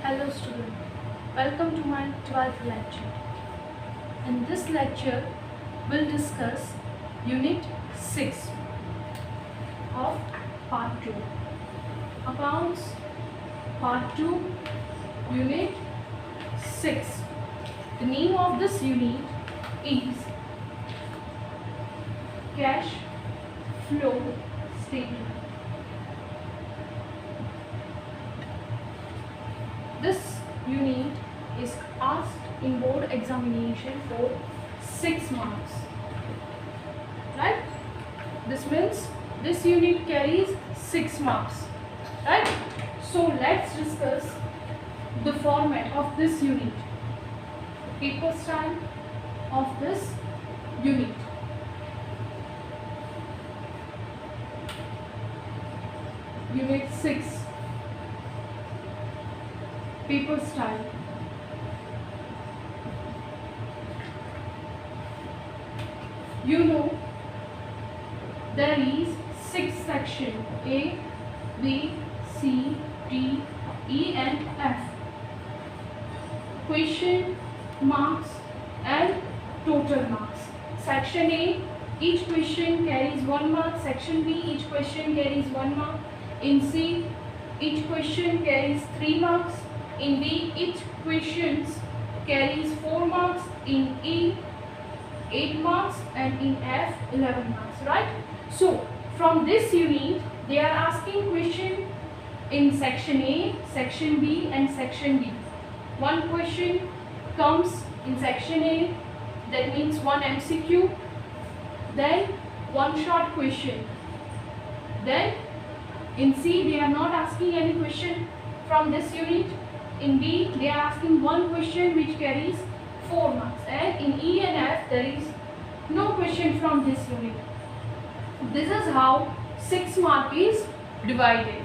Hello student, welcome to my 12th lecture. In this lecture, we'll discuss Unit 6 of Part 2. Accounts Part 2, Unit 6. The name of this unit is Cash Flow Statement. This unit is asked in board examination for 6 marks. Right? This means this unit carries 6 marks. Right? So let's discuss the format of this unit. Paper style of this unit. Unit 6. Paper style. You know there is 6 sections A, B, C, D, E and F. Question, marks and total marks. Section A, each question carries 1 mark. Section B, each question carries 1 mark. In C, each question carries 3 marks. In D, each question carries 4 marks. In E, 8 marks, and in F, 11 marks. Right? So, from this unit, they are asking question in section A, section B, and section D. One question comes in section A, that means one MCQ. Then one short question. Then in C, they are not asking any question from this unit. In D, they are asking one question which carries 4 marks. And in E and F, there is no question from this unit. This is how 6 mark is divided.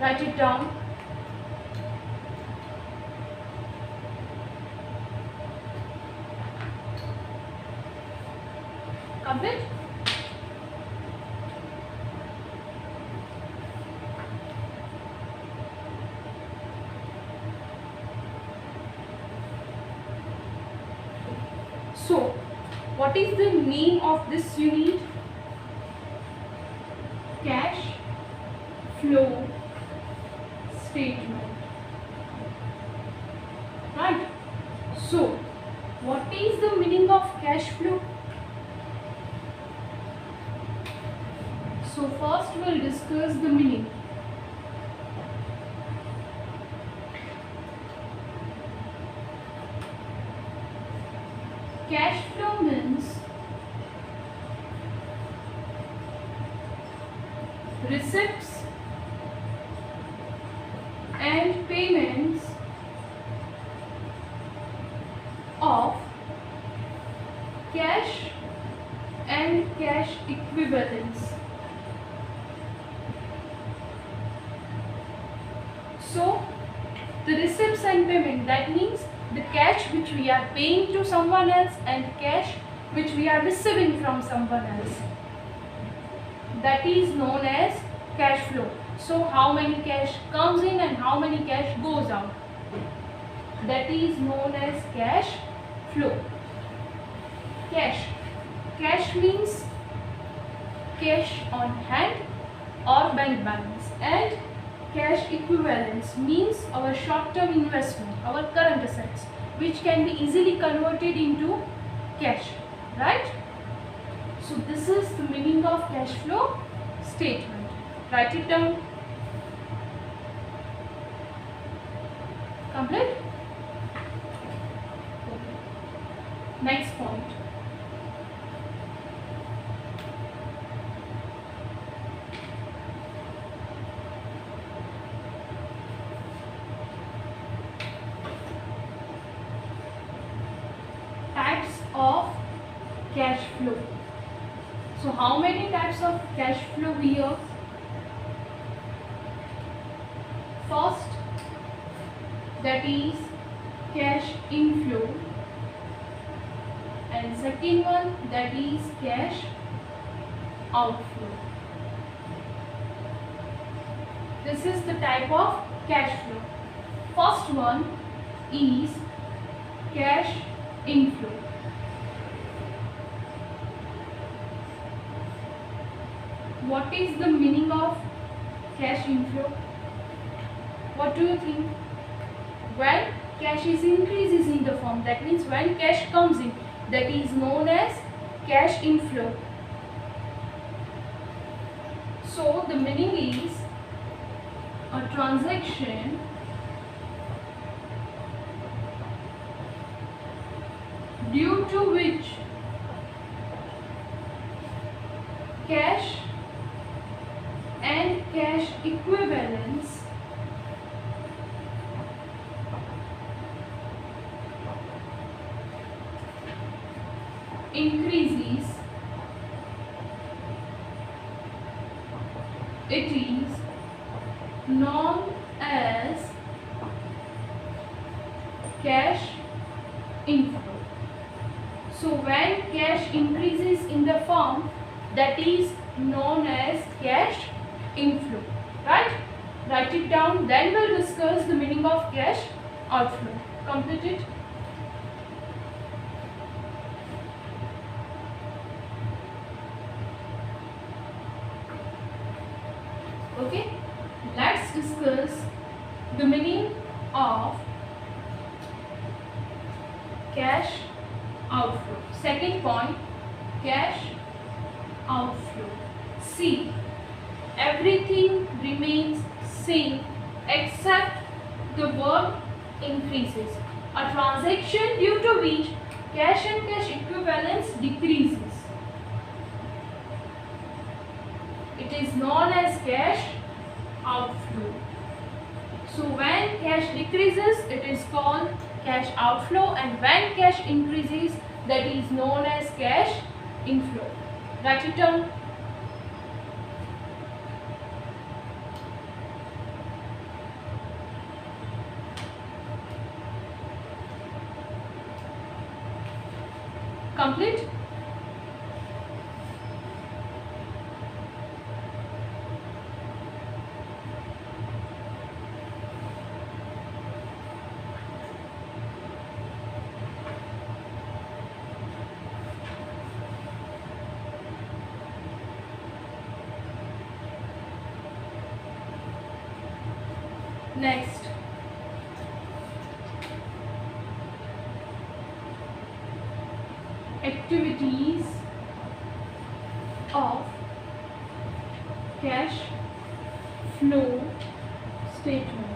Write it down. Complete? So, what is the name of this unit? Cash flow statement. Right? So, what is the meaning of cash flow? So, first we will discuss the meaning. Cash flow means receipts and payments of cash and cash equivalents. So, the receipts and payment, that means the cash which we are paying to someone else and cash which we are receiving from someone else. That is known as cash flow. So, how many cash comes in and how many cash goes out. That is known as cash flow. Cash. Cash means cash on hand or bank balance, and cash equivalents means our short-term investment, our current assets, which can be easily converted into cash. Right? So this is the meaning of cash flow statement. Write it down. Complete? Next point. Types of cash flow. So how many types of cash flow here? First, that is cash inflow, and second one, that is cash outflow. This is the type of cash flow. first one is cash inflow. What is the meaning of cash inflow? What do you think? When cash is increases in the firm, that means when cash comes in, that is known as cash inflow. So the meaning is a transaction due to which cash and cash equivalents increases. It is known as cash inflow. So when cash increases in the firm, that is known as cash inflow, right? Write it down, then we'll discuss the meaning of cash outflow. Complete it. Okay, let's discuss the meaning of cash outflow. Second point, cash outflow. See, everything remains same except the word increases. A transaction due to which cash and cash equivalents decreases. It is known as cash outflow. So when cash decreases, it is called cash outflow, and when cash increases, that is known as cash inflow. Write it down. Complete. Next, activities of cash flow statement.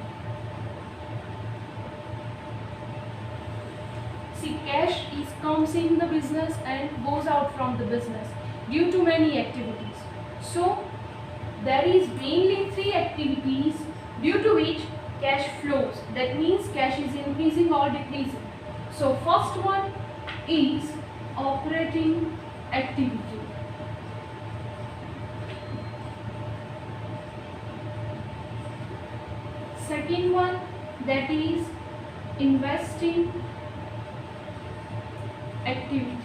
See, cash comes in the business and goes out from the business due to many activities. So there is mainly three activities due to which cash flows. That means cash is increasing or decreasing. So first one is operating activity. Second one, that is investing activity.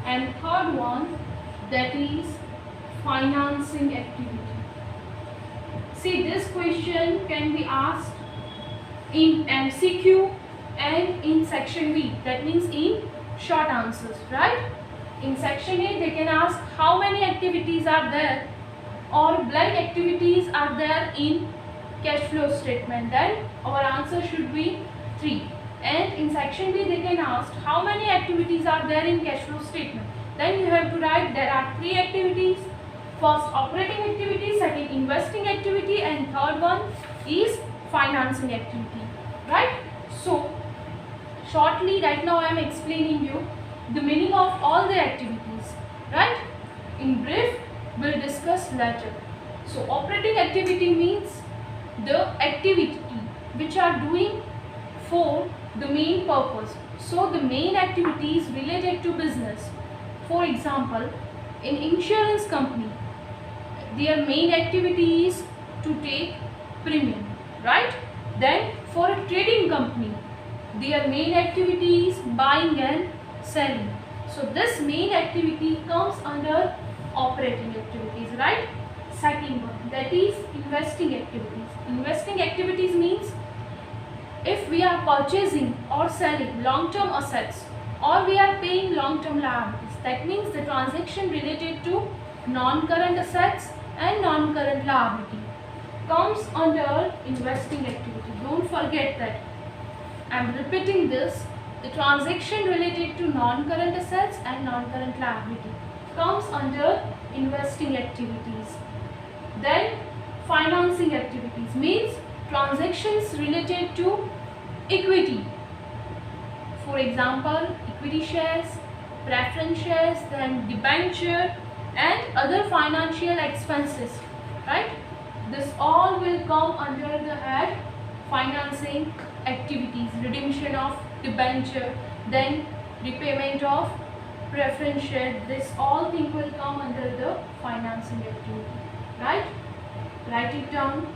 And third one, that is financing activity. See, this question can be asked in MCQ and in section B, that means in short answers, right? In section A, they can ask how many activities are there or blank activities are there in cash flow statement, then our answer should be 3. And in section B, they can ask how many activities are there in cash flow statement, then you have to write there are 3 activities. First, operating activity, second, investing activity, and third one is financing activity, right? So shortly, right now I am explaining you the meaning of all the activities, right? In brief, we'll discuss later. So operating activity means the activity which are doing for the main purpose. So the main activities related to business. For example, in insurance company, their main activity is to take premium, right? Then for a trading company, their main activity is buying and selling. So this main activity comes under operating activities, right? Second one, that is investing activities. Investing investing activities means if we are purchasing or selling long-term assets or we are paying long-term liabilities, that means the transaction related to non-current assets and non-current liability comes under investing activity. Don't forget that. I am repeating this. The transaction related to non-current assets and non-current liability comes under investing activities. Then financing activities means transactions related to equity. For example, equity shares, preference shares, then debenture and other financial expenses, right? This all will come under the head financing activities, redemption of debenture, then repayment of preference share. This all thing will come under the financing activity, right? Write it down.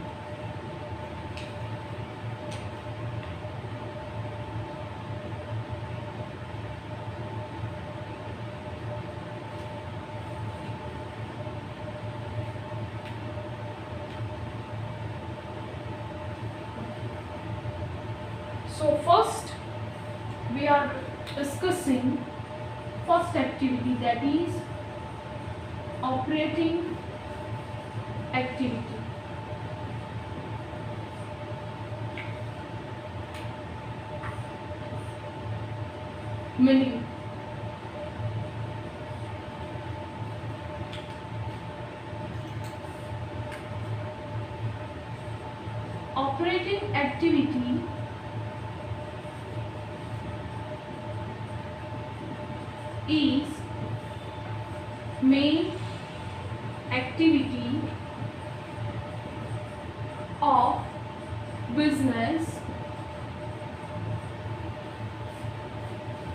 So first we are discussing first activity, that is operating activity. Meaning operating activity is main activity of business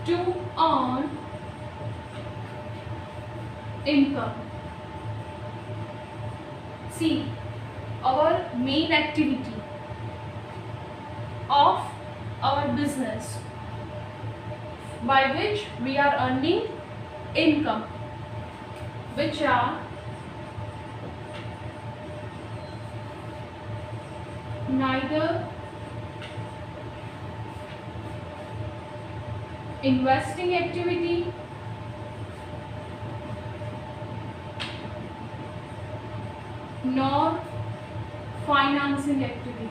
to earn income. See, our main activity of our business by which we are earning income, which are neither investing activity nor financing activity.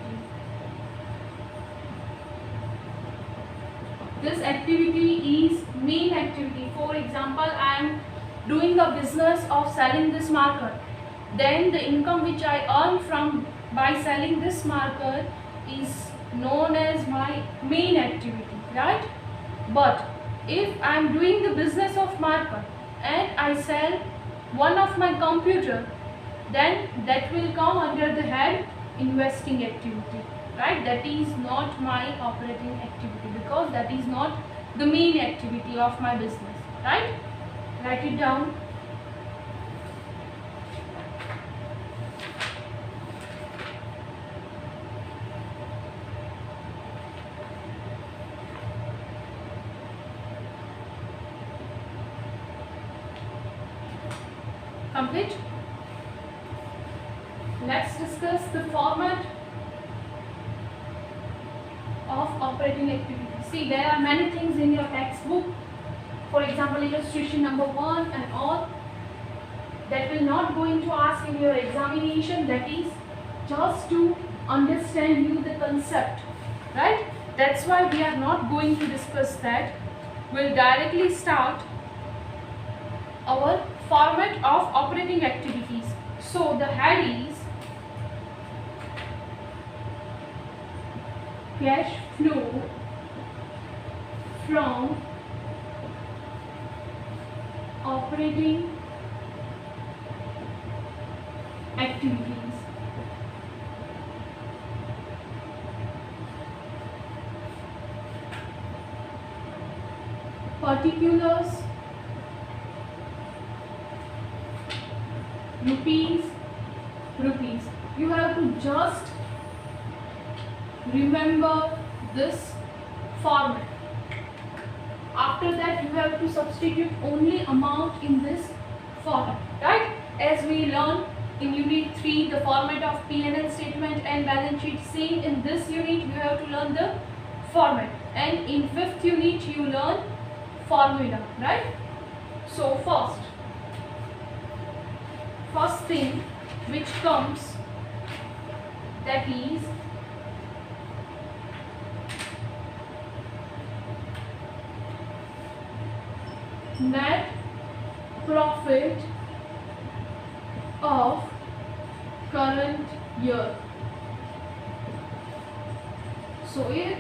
This activity is main activity. For example, I am doing a business of selling this marker. Then the income which I earn from by selling this marker is known as my main activity, right? But if I am doing the business of marker and I sell one of my computer, then that will come under the head investing activity, right? That is not my operating activity because that is not the main activity of my business, right? Write it down. Complete. Let's discuss the format of operating activity. See, there are many things in your textbook. For example, illustration number 1 and all. That will not going to ask in your examination. That is just to understand you the concept, right? That's why we are not going to discuss that. We'll directly start our format of operating activities. So the head is cash flow from operating activities. Particulars, rupees. You have to just remember this format. After that, you have to substitute only amount in this format, right? As we learn in unit 3 the format of P&L statement and balance sheet. Same in this unit you have to learn the format, and in 5th unit you learn formula, right? So first thing which comes, that is net profit of current year. So if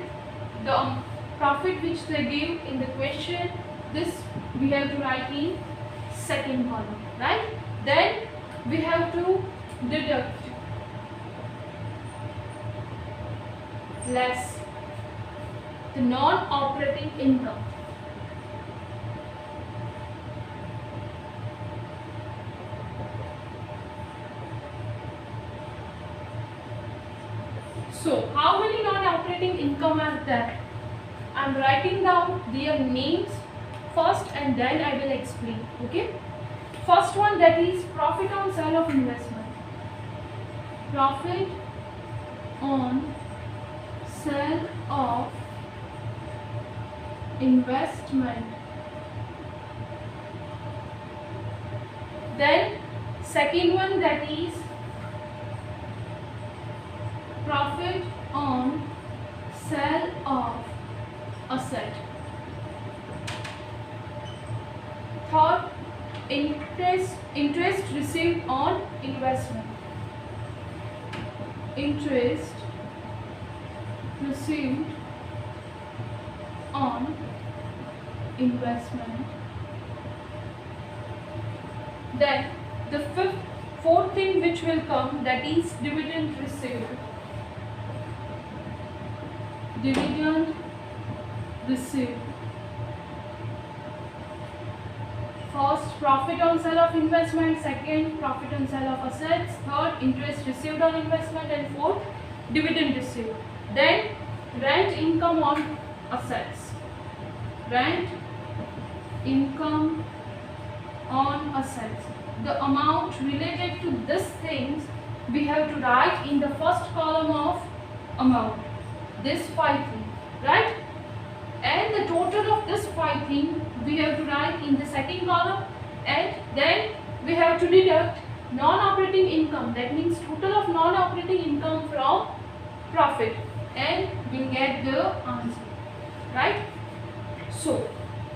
the profit which they give in the question, this we have to write in second column, right? Then we have to deduct less the non-operating income. So how many non-operating income are there? I am writing down their names first and then I will explain. Okay. First one, that is profit on sale of investment. Profit on sale of investment. Then second one, that is profit on sale of asset. Third, interest received on investment. Interest received on investment. Then the fourth thing which will come, that is dividend received. Dividend received. First, profit on sale of investment. Second, profit on sale of assets. Third, interest received on investment. And fourth, dividend received. Then rent income on assets. Rent income on assets. The amount related to these things we have to write in the first column of amount. This 5 things, right? And the total of this 5 things we have to write in the second column, and then we have to deduct non-operating income. That means total of non-operating income from profit, and we'll get the answer, right? So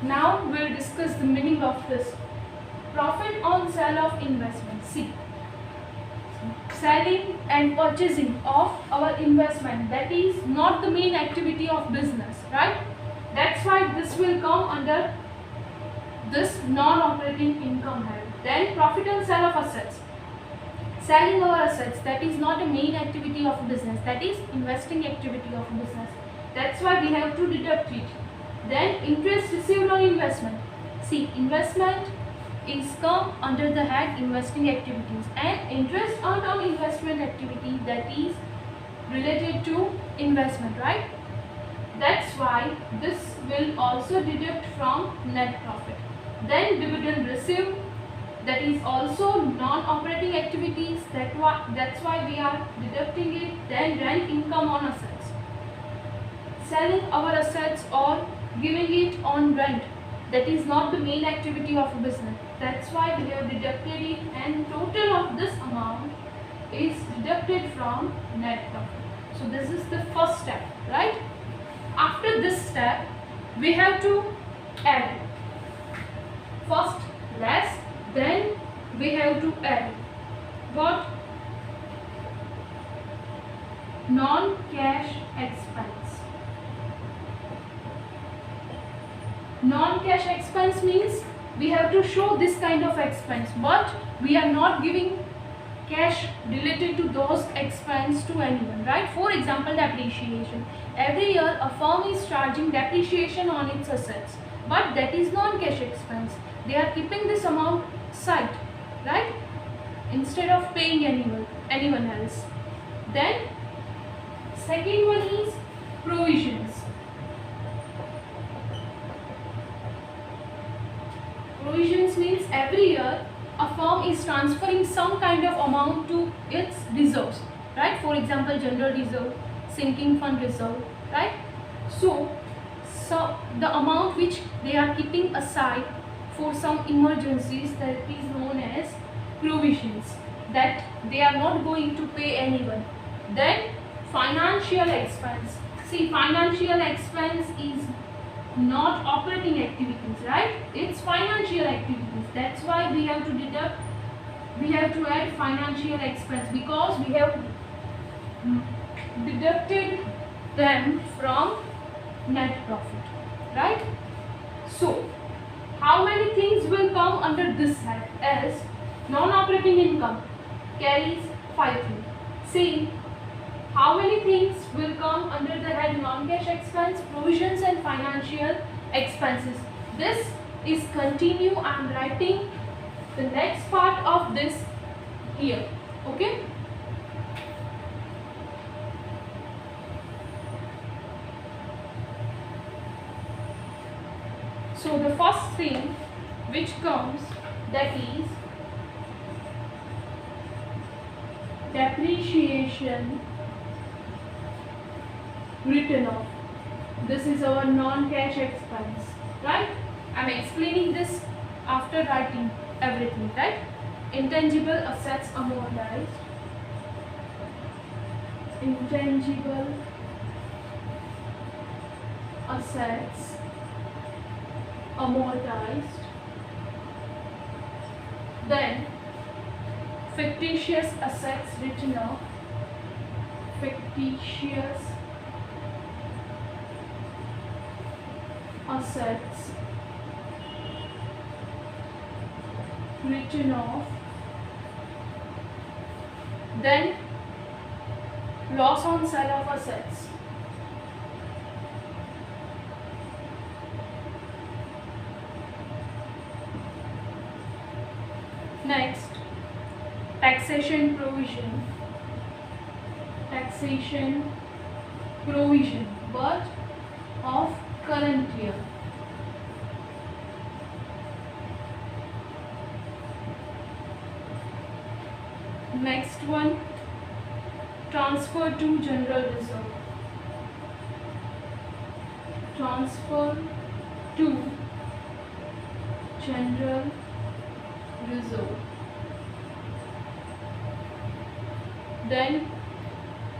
now we'll discuss the meaning of this. Profit on sale of investment. See, selling and purchasing of our investment, that is not the main activity of business, right? That's why this will come under this non-operating income head. Then profit on sale of assets. Selling our assets, that is not a main activity of business, that is investing activity of business. That's why we have to deduct it. Then interest received on investment. See, investment is come under the head investing activities, and interest earned on investment activity, that is related to investment, right? That's why this will also deduct from net profit. Then dividend received, that is also non-operating activities, that's why we are deducting it. Then rent income on assets. Selling our assets or giving it on rent, that is not the main activity of business. That's why we have deducted it, and total of this amount is deducted from net profit. So this is the first step, right? After this step, we have to add. First less, then we have to add what? Non-cash expense. Non-cash expense means we have to show this kind of expense, but we are not giving cash related to those expense to anyone, right? For example, depreciation. Every year a firm is charging depreciation on its assets, but that is non-cash expense. They are keeping this amount aside, right? Instead of paying anyone else. Then second one is provisions. Provisions means every year a firm firm is transferring some kind of amount to its reserves, right? For example, general reserve, sinking fund reserve, right? So the amount which they are keeping aside for some emergencies, that is known as provisions, that they are not going to pay anyone. Then financial expense. See, financial expense is not operating activities, right? It's financial activities. That's why we have to deduct, we have to add financial expense, because we have deducted them from net profit, right? So how many things will come under this head? As non-operating income carries 5 things. See, how many things will come under the head non-cash expense, provisions and financial expenses? This is continue. I am writing the next part of this here. Okay. So the first thing which comes, that is depreciation written off. This is our non-cash expense, right? I am explaining this after writing everything, right? Intangible assets amortized. Intangible assets amortized. Then fictitious assets written off. Fictitious assets written off. Then loss on sale of assets. Next, taxation provision. Taxation provision, but of current year. Next one, transfer to general reserve. Transfer to general reserve. Then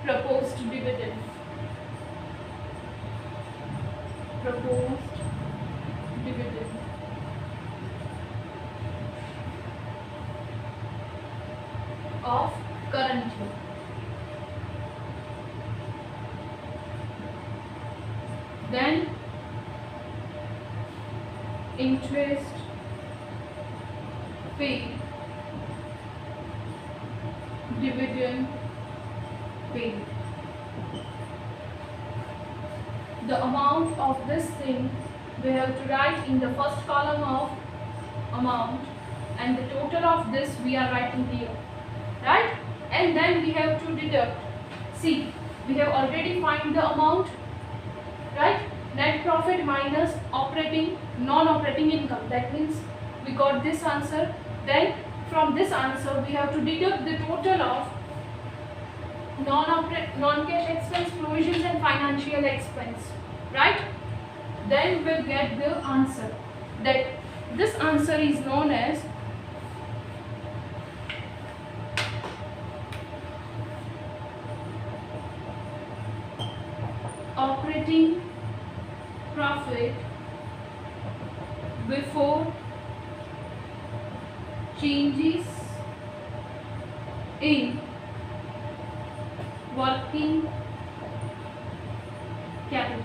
proposed dividend. Proposed dividend. Of current year. Then interest paid, dividend paid. The amount of this thing we have to write in the first column of amount, and the total of this we are writing here, right? And then we have to deduct. See, we have already find the amount, right? Net profit minus operating, non-operating income. That means we got this answer. Then from this answer we have to deduct the total of non-cash expense, provisions and financial expense, right? Then we'll get the answer. That this answer is known as operating profit before changes in working capital,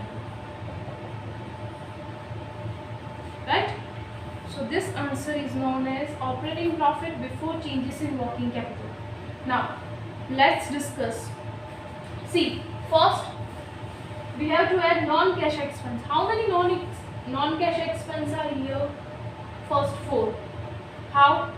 right? So this answer is known as operating profit before changes in working capital. Now let's discuss. See, first we have to add non-cash expense. How many non-cash expense are here? First 4. How?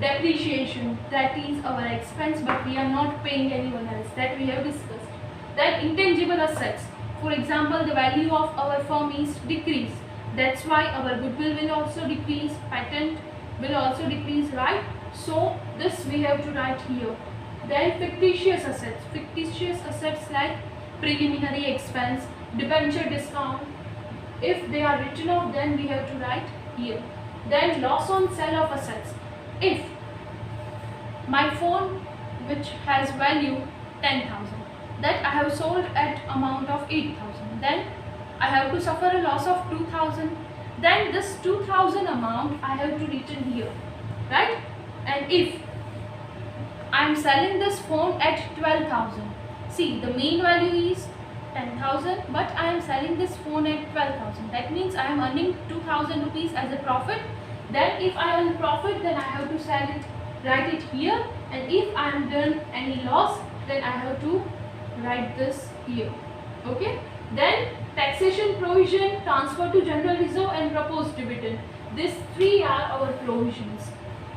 Depreciation, that is our expense, but we are not paying anyone else, that we have discussed. Then intangible assets, for example, the value of our firm is decreased, that's why our goodwill will also decrease, patent will also decrease, right? So this we have to write here. Then fictitious assets. Fictitious assets like preliminary expense, debenture discount. If they are written off, then we have to write here. Then loss on sale of assets. If my phone, which has value 10,000, that I have sold at amount of 8,000, then I have to suffer a loss of 2,000. Then this 2,000 amount I have to return here, right? And if I am selling this phone at 12,000, see the main value is 10,000, but I am selling this phone at 12,000. That means I am earning 2,000 rupees as a profit. Then if I earn profit, then I have to sell it, write it here. And if I am done any loss, then I have to write this here. Okay. Then taxation provision, transfer to general reserve, and proposed dividend. These three are our provisions.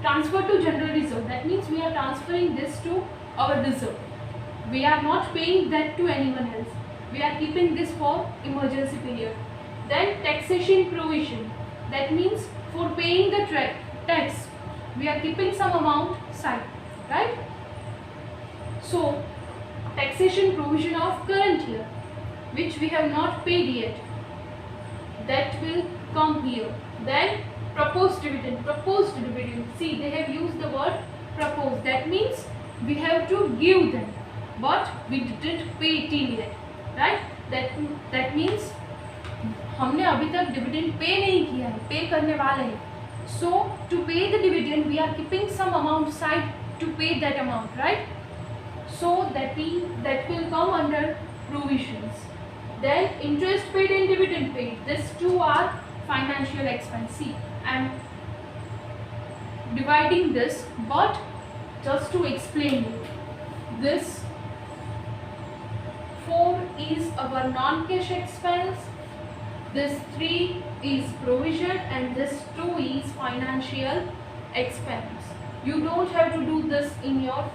Transfer to general reserve, that means we are transferring this to our reserve. We are not paying that to anyone else. We are keeping this for emergency period. Then taxation provision, that means for paying the tax, we are keeping some amount aside, right? So taxation provision of current year, which we have not paid yet, that will come here. Then proposed dividend. Proposed dividend, see they have used the word propose, that means we have to give them, but we didn't pay till yet, right? That means हमने अभी तक dividend pay नहीं किया है, पे करने वाले हैं. So to pay the dividend we are keeping some amount aside to pay that amount, right? So that will come under provisions. Then interest paid and dividend paid, these two are financial expense. See, I am dividing this, but just to explain you, this 4 is our non-cash expense, this 3 is provision, and this 2 is financial expense. You don't have to do this in your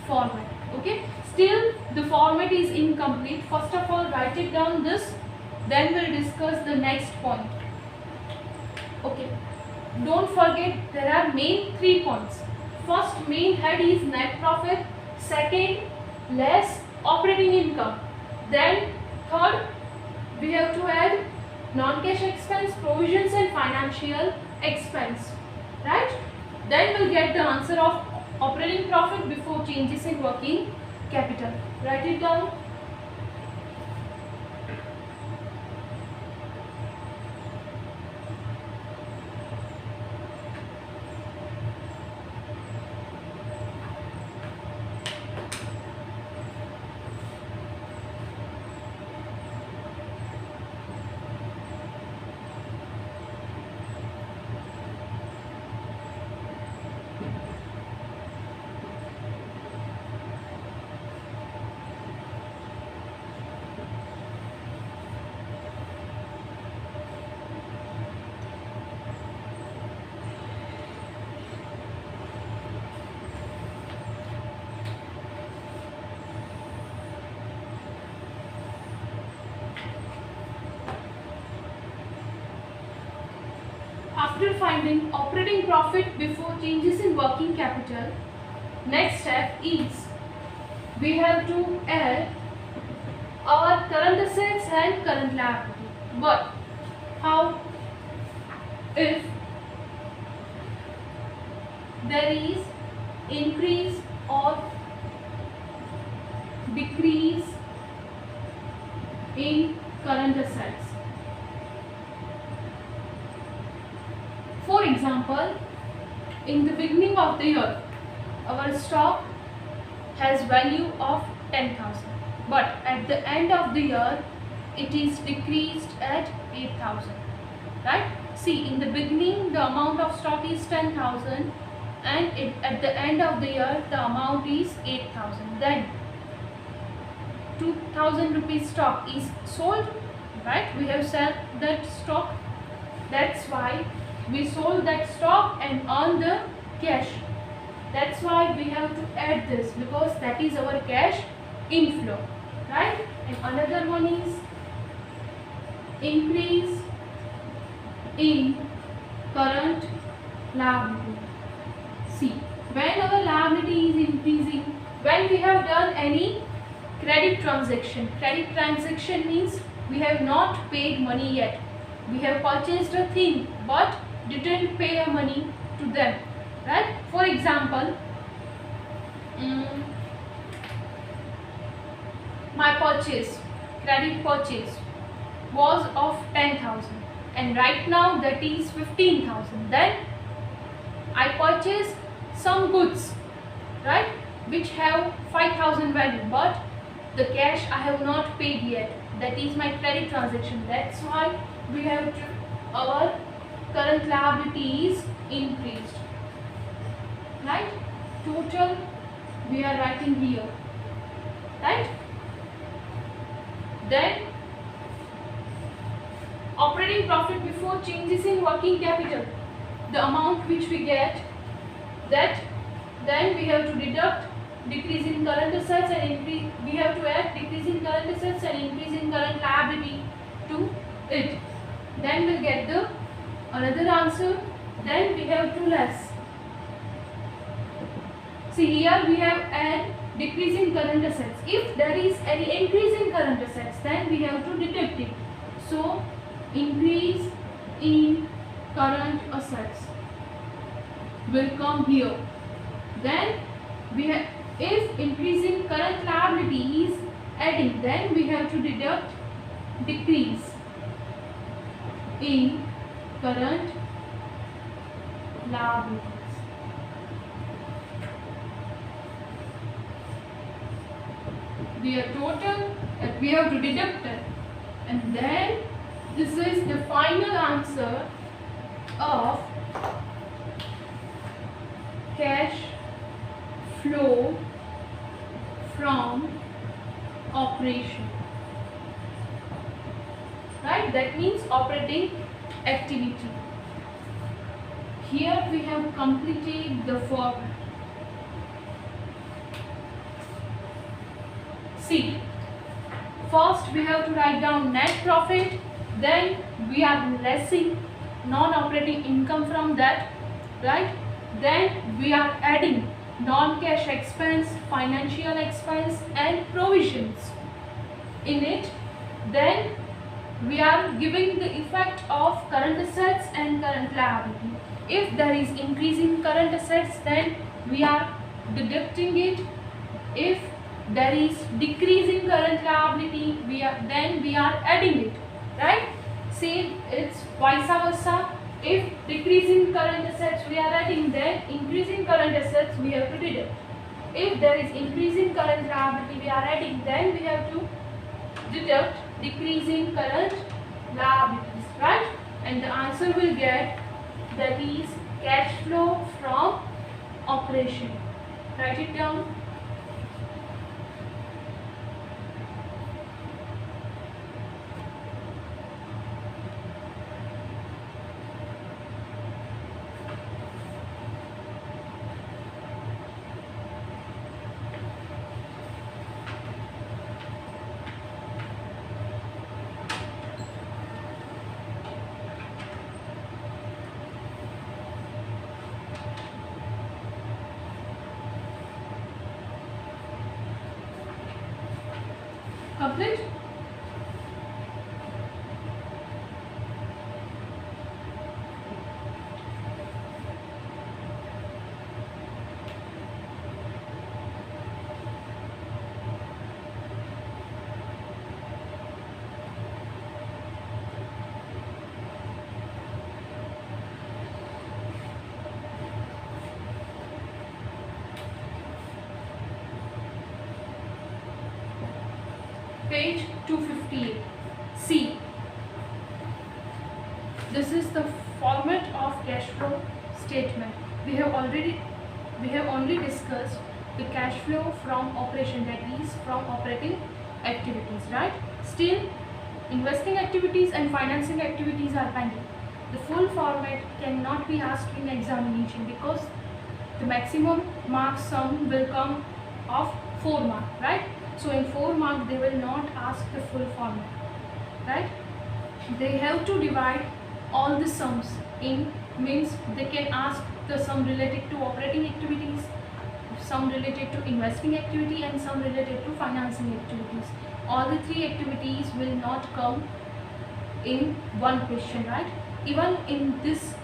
format, okay? Still the format is incomplete. First of all, write it down this, then we'll discuss the next point. Okay, don't forget there are main 3 points. First main head is net profit, second less operating income, then third we have to add non-cash expense, provisions, and financial expense, right? Then we'll get the answer of operating profit before changes in working capital. Write it down. After finding operating profit before changes in working capital, next step is we have to add our current assets and current liability. But how? If there is increase or decrease in current assets. For example, in the beginning of the year, our stock has value of 10,000, but at the end of the year, it is decreased at 8,000, right? See, in the beginning, the amount of stock is 10,000, and at the end of the year, the amount is 8,000. Then 2,000 rupees stock is sold, right? We have sold that stock. That's why we sold that stock and earned the cash. That's why we have to add this, because that is our cash inflow, right? And another one is increase in current liability. See, when our liability is increasing, when we have done any credit transaction. Credit transaction means we have not paid money yet. We have purchased a thing but didn't pay a money to them, right? For example, my purchase, credit purchase was of 10,000 and right now that is 15,000. Then I purchase some goods, right, which have 5,000 value, but the cash I have not paid yet. That is my credit transaction. That's why we have our current liability is increased, right? Total we are writing here, right? Then operating profit before changes in working capital, the amount which we get, that then we have to deduct decrease in current assets and increase, we have to add decrease in current assets and increase in current liability to it. Then we'll get the another answer. Then we have to less. See here we have add decrease in current assets. If there is any increase in current assets, then we have to deduct it. So increase in current assets will come here. Then we have, if increase in current liability is adding, then we have to deduct decrease in current liabilities. We are total and we have to deduct it, and then this is the final answer of cash flow from operation, right? That means operating activity. Here we have completed the format. See, first we have to write down net profit, then we are lessing non-operating income from that, right? Then we are adding non-cash expense, financial expense and provisions in it. Then we are giving the effect of current assets and current liability. If there is increase in current assets, then we are deducting it. If there is decrease in current liability, we are adding it, right? Same, it's vice versa. If decrease in current assets we are adding, then increase in current assets we have to deduct. If there is increase in current liability we are adding, then we have to deduct decrease in current liabilities, right? And the answer will get, that is cash flow from operation. Write it down. Complete? Page 258. C. This is the format of cash flow statement. We have only discussed the cash flow from operation, that is from operating activities, right? Still, investing activities and financing activities are pending. The full format cannot be asked in examination because the maximum mark sum will come of 4 marks, right? So in 4 marks they will not ask the full format, right? They have to divide all the sums in means they can ask the sum related to operating activities, some related to investing activity, and some related to financing activities. All the three activities will not come in one question, right? Even in this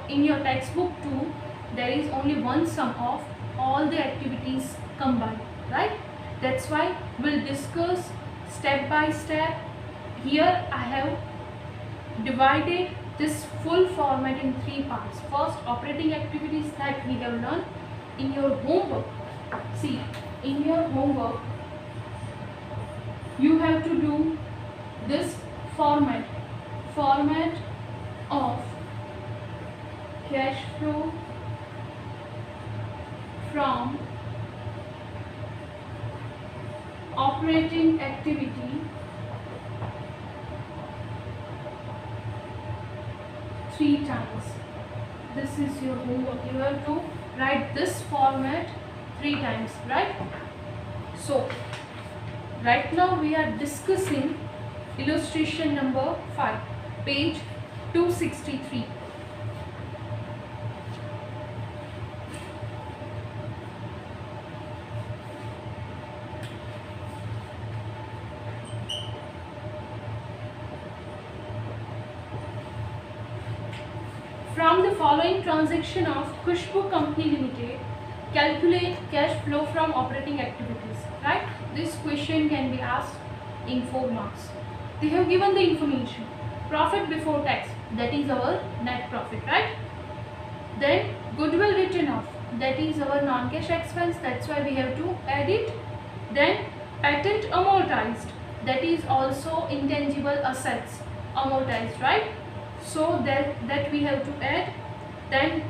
in your textbook too, there is only one sum of all the activities combined, right? That's why we'll discuss step by step. Here I have divided this full format in three parts. First, operating activities that we have learned in your homework. See, in your homework you have to do this format of cash flow from operating activity three times. This is your homework. You have to write this format three times, right? So right now we are discussing illustration number 5, page 263. From the following transaction of Khushbu Company Limited, calculate cash flow from operating activities, right? This question can be asked in 4 marks. They have given the information. Profit before tax, that is our net profit, right? Then goodwill written off, that is our non-cash expense, that's why we have to add it. Then patent amortized, that is also intangible assets amortized, right? So that we have to add. Then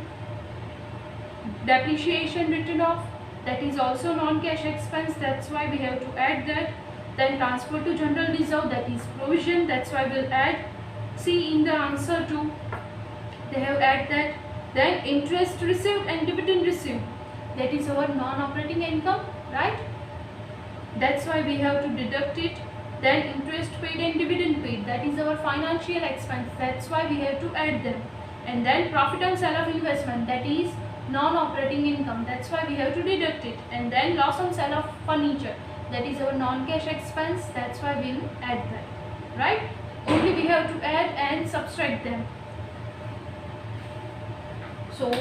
depreciation written off, that is also non-cash expense, that's why we have to add that. Then transfer to general reserve, that is provision, that's why we'll add. See in the answer too, they have add that. Then interest received and dividend received, that is our non-operating income, right? That's why we have to deduct it. Then interest paid and dividend paid, that is our financial expense, that's why we have to add them. And then profit on sale of investment, that is non-operating income, that's why we have to deduct it. And then loss on sale of furniture, that is our non-cash expense, that's why we will add that, right? Only we have to add and subtract them. So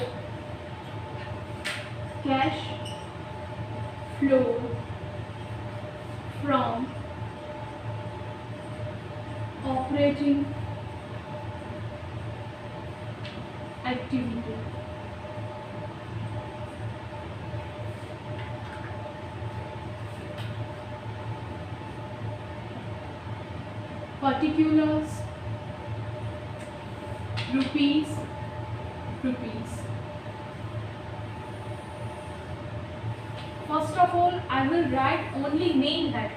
cash flow from operating activity. Particulars, rupees. First of all, I will write only main head.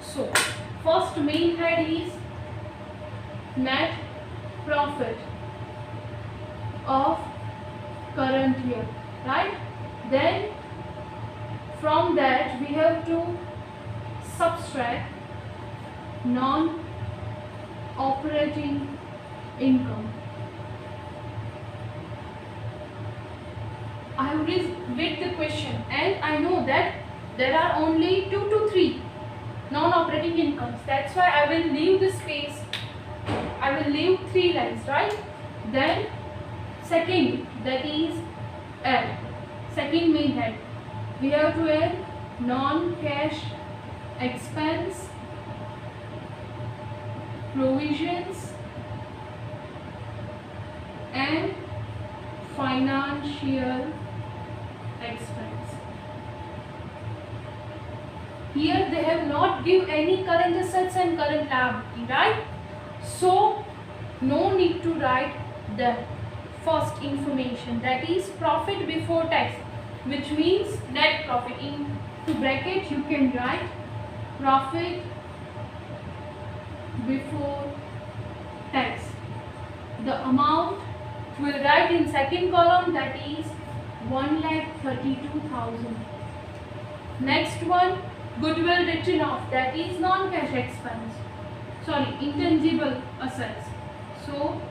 So first main head is net profit of current year, right? Then from that we have to subtract non-operating income. I have read the question and I know that there are only 2 to 3 non-operating incomes, that's why I will leave the space. I will leave 3 lines, right? Then second, that is add second main head, we have to add non-cash expense, provisions and financial expense. Here they have not give any current assets and current liability, right? So no need to write the first information, that is profit before tax, which means net profit. Into bracket you can write profit before tax. The amount will write in second column, that is 1,32,000. Next one, goodwill written off, that is non-cash expense, sorry, intangible assets. So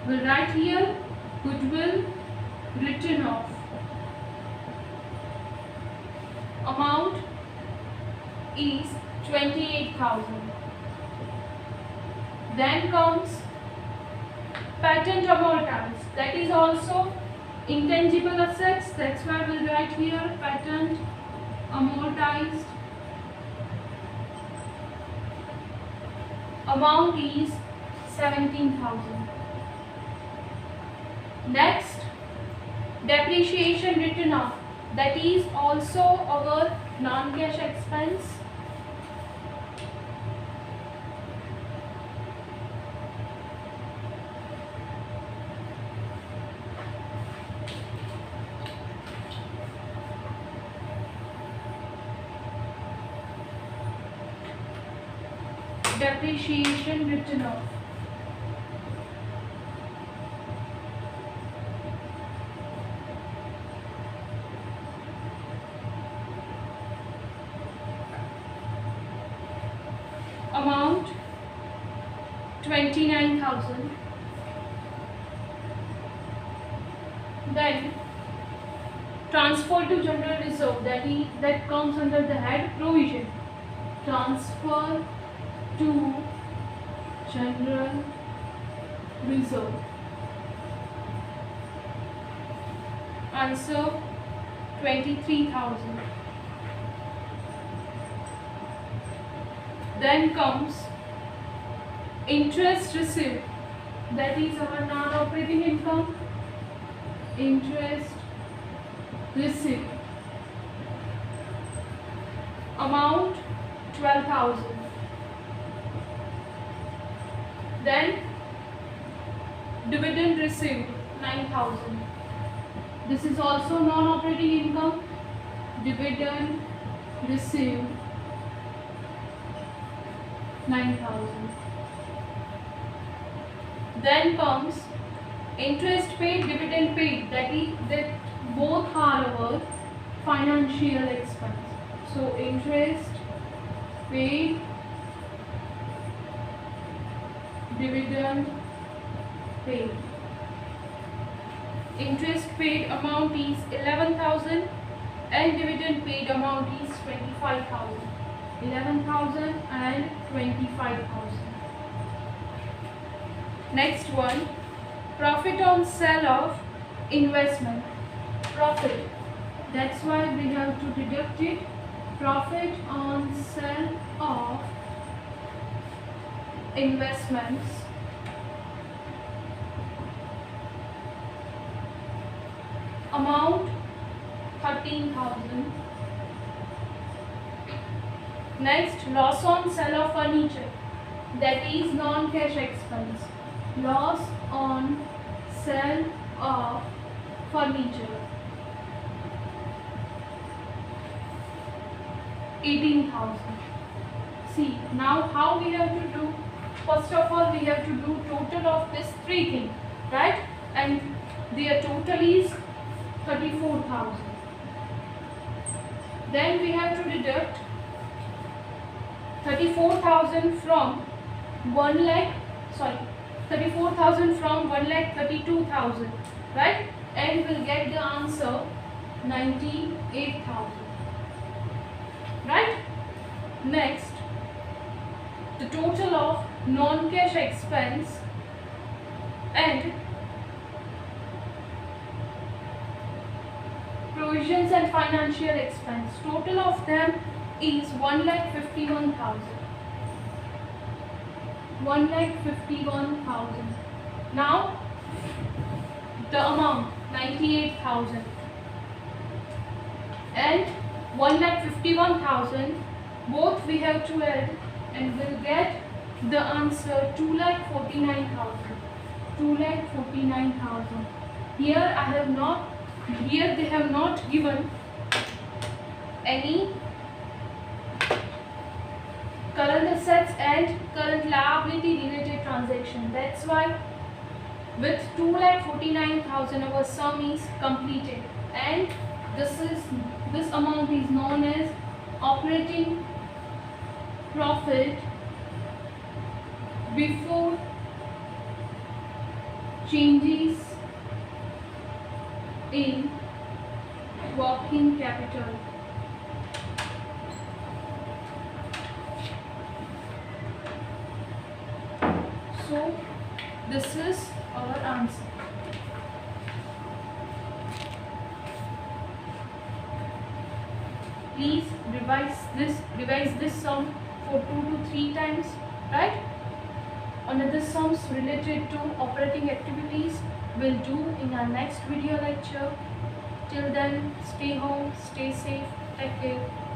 We'll write here goodwill written off. Amount is 28,000. Then comes patent amortized. That is also intangible assets. That's why we'll write here patent amortized. Amount is 17,000. Next, depreciation written off. That is also our non-cash expense. Depreciation written off. Amount 29,000. Then transfer to general reserve. That comes under the head provision. Transfer to general reserve. Answer 23,000. Then comes interest received. That is our non-operating income. Interest received. Amount 12,000. Then dividend received 9,000. This is also non-operating income. Dividend received 9,000. Then comes interest paid, dividend paid. That both are our financial expense. So interest paid, dividend paid. Interest paid amount is 11,000 and dividend paid amount is 25,000. 11,000 and 25,000. Next one, profit on sale of investment. Profit. That's why we have to deduct it. Profit on sale of investments. Amount 13,000. Next, loss on sale of furniture. That is non-cash expense. Loss on sale of furniture. 18,000. See, now how we have to do? First of all, we have to do total of these three things, right? And their total is 34,000. Then we have to deduct 34,000 from 34,000 from 1,32,000, right? And we'll get the answer 98,000, right? Next, the total of non-cash expense and provisions and financial expense. Total of them is 1,51,000. 1,51,000. Now the amount 98,000 and 1,51,000 both we have to add and we'll get the answer 2,49,000. 2,49,000. Here they have not given any current assets and current liability related transaction. That's why with 2,49,000 our sum is completed, and this amount is known as operating profit before changes in working capital. So this is our answer. Please revise this sum for 2 to 3 times, right? Another sums related to operating activities we'll do in our next video lecture. Till then, stay home, stay safe, take care.